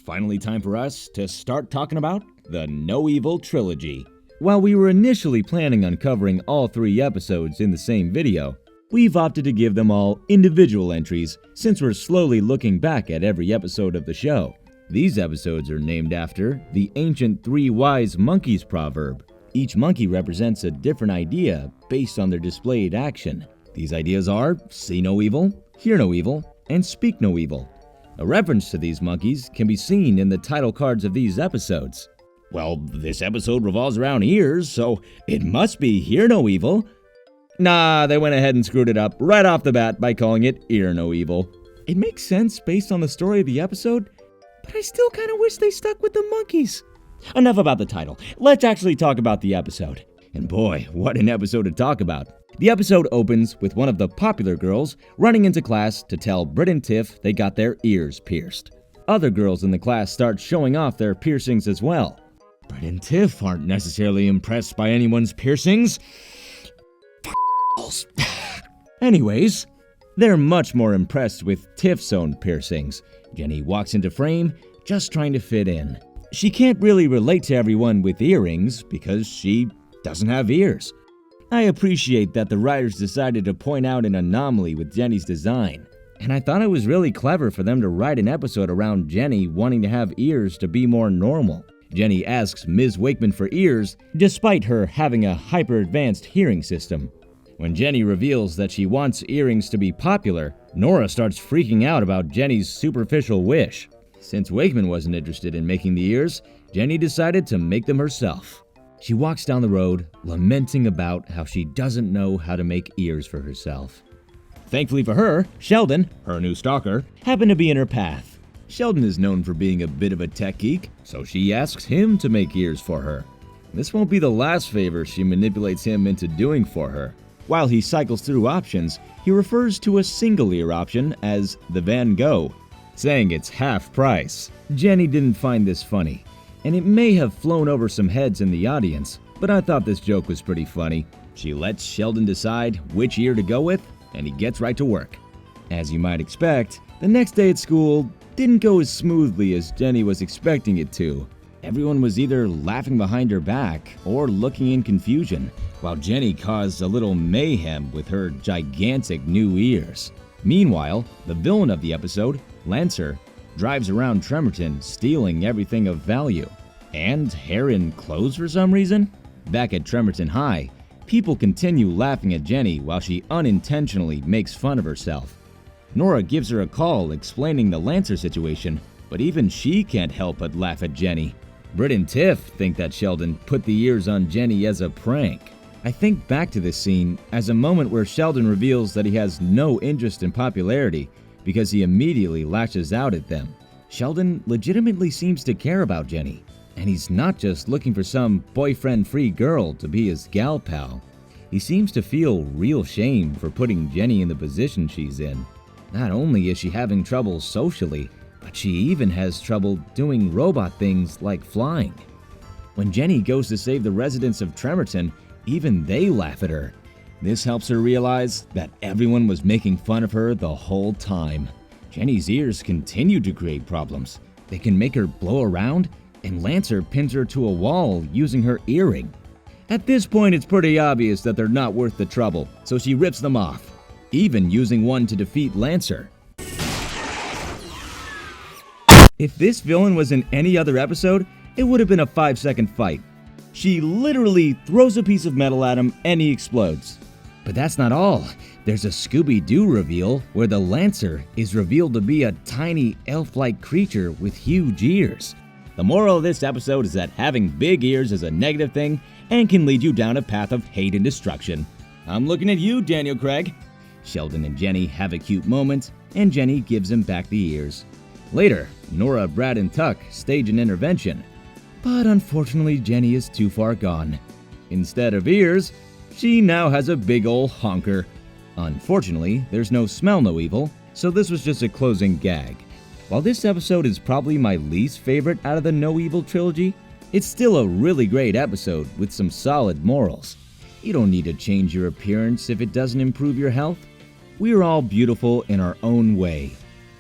finally time for us to start talking about the No Evil Trilogy. While we were initially planning on covering all 3 episodes in the same video, we've opted to give them all individual entries since we're slowly looking back at every episode of the show. These episodes are named after the ancient 3 wise monkeys proverb. Each monkey represents a different idea based on their displayed action. These ideas are see no evil, hear no evil, and speak no evil. A reference to these monkeys can be seen in the title cards of these episodes. Well, this episode revolves around ears, so it must be hear no evil. Nah, they went ahead and screwed it up right off the bat by calling it ear no evil. It makes sense based on the story of the episode, but I still kind of wish they stuck with the monkeys. Enough about the title. Let's actually talk about the episode. And boy, what an episode to talk about. The episode opens with one of the popular girls running into class to tell Britt and Tiff they got their ears pierced. Other girls in the class start showing off their piercings as well. Britt and Tiff aren't necessarily impressed by anyone's piercings. Anyways, they're much more impressed with Tiff's own piercings. Jenny walks into frame, just trying to fit in. She can't really relate to everyone with earrings because she doesn't have ears. I appreciate that the writers decided to point out an anomaly with Jenny's design, and I thought it was really clever for them to write an episode around Jenny wanting to have ears to be more normal. Jenny asks Ms. Wakeman for ears, despite her having a hyper-advanced hearing system. When Jenny reveals that she wants earrings to be popular, Nora starts freaking out about Jenny's superficial wish. Since Wakeman wasn't interested in making the ears, Jenny decided to make them herself. She walks down the road, lamenting about how she doesn't know how to make ears for herself. Thankfully for her, Sheldon, her new stalker, happened to be in her path. Sheldon is known for being a bit of a tech geek, so she asks him to make ears for her. This won't be the last favor she manipulates him into doing for her. While he cycles through options, he refers to a single ear option as the Van Gogh, saying it's half price. Jenny didn't find this funny, and it may have flown over some heads in the audience, but I thought this joke was pretty funny. She lets Sheldon decide which ear to go with, and he gets right to work. As you might expect, the next day at school didn't go as smoothly as Jenny was expecting it to. Everyone was either laughing behind her back or looking in confusion, while Jenny caused a little mayhem with her gigantic new ears. Meanwhile, the villain of the episode, Lancer, drives around Tremerton stealing everything of value. And hair and clothes for some reason? Back at Tremerton High, people continue laughing at Jenny while she unintentionally makes fun of herself. Nora gives her a call explaining the Lancer situation, but even she can't help but laugh at Jenny. Britt and Tiff think that Sheldon put the ears on Jenny as a prank. I think back to this scene as a moment where Sheldon reveals that he has no interest in popularity because he immediately lashes out at them. Sheldon legitimately seems to care about Jenny, and he's not just looking for some boyfriend-free girl to be his gal pal. He seems to feel real shame for putting Jenny in the position she's in. Not only is she having trouble socially, but she even has trouble doing robot things like flying. When Jenny goes to save the residents of Tremerton, even they laugh at her. This helps her realize that everyone was making fun of her the whole time. Jenny's ears continue to create problems. They can make her blow around, and Lancer pins her to a wall using her earring. At this point, it's pretty obvious that they're not worth the trouble, so she rips them off, even using one to defeat Lancer. If this villain was in any other episode, it would have been a 5-second fight. She literally throws a piece of metal at him and he explodes. But that's not all. There's a Scooby-Doo reveal where the Lancer is revealed to be a tiny elf-like creature with huge ears. The moral of this episode is that having big ears is a negative thing and can lead you down a path of hate and destruction. I'm looking at you, Daniel Craig. Sheldon and Jenny have a cute moment, and Jenny gives him back the ears. Later, Nora, Brad, and Tuck stage an intervention. But unfortunately, Jenny is too far gone. Instead of ears, she now has a big ol' honker. Unfortunately, there's no smell no evil, so this was just a closing gag. While this episode is probably my least favorite out of the No Evil trilogy, it's still a really great episode with some solid morals. You don't need to change your appearance if it doesn't improve your health. We are all beautiful in our own way.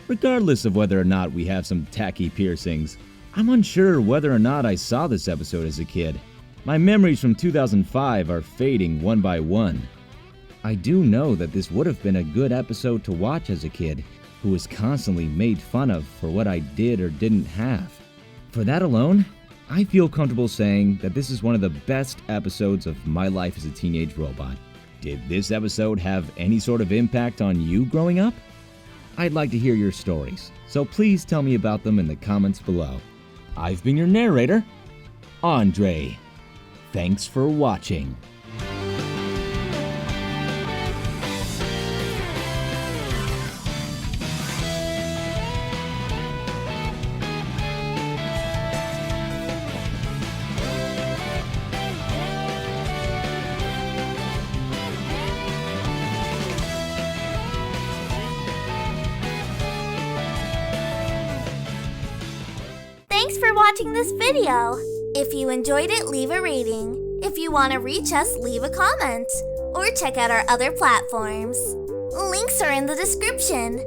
regardless of whether or not we have some tacky piercings. I'm unsure whether or not I saw this episode as a kid. My memories from 2005 are fading one by one. I do know that this would have been a good episode to watch as a kid who was constantly made fun of for what I did or didn't have. For that alone, I feel comfortable saying that this is one of the best episodes of my life as a teenage robot. Did this episode have any sort of impact on you growing up? I'd like to hear your stories, so please tell me about them in the comments below. I've been your narrator, Andre. Thanks for watching. Thanks for watching this video. If you enjoyed it, leave a rating. If you want to reach us, leave a comment. Or check out our other platforms. Links are in the description.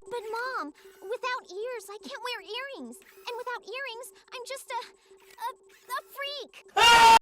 But Mom, without ears, I can't wear earrings. And without earrings, I'm just a freak.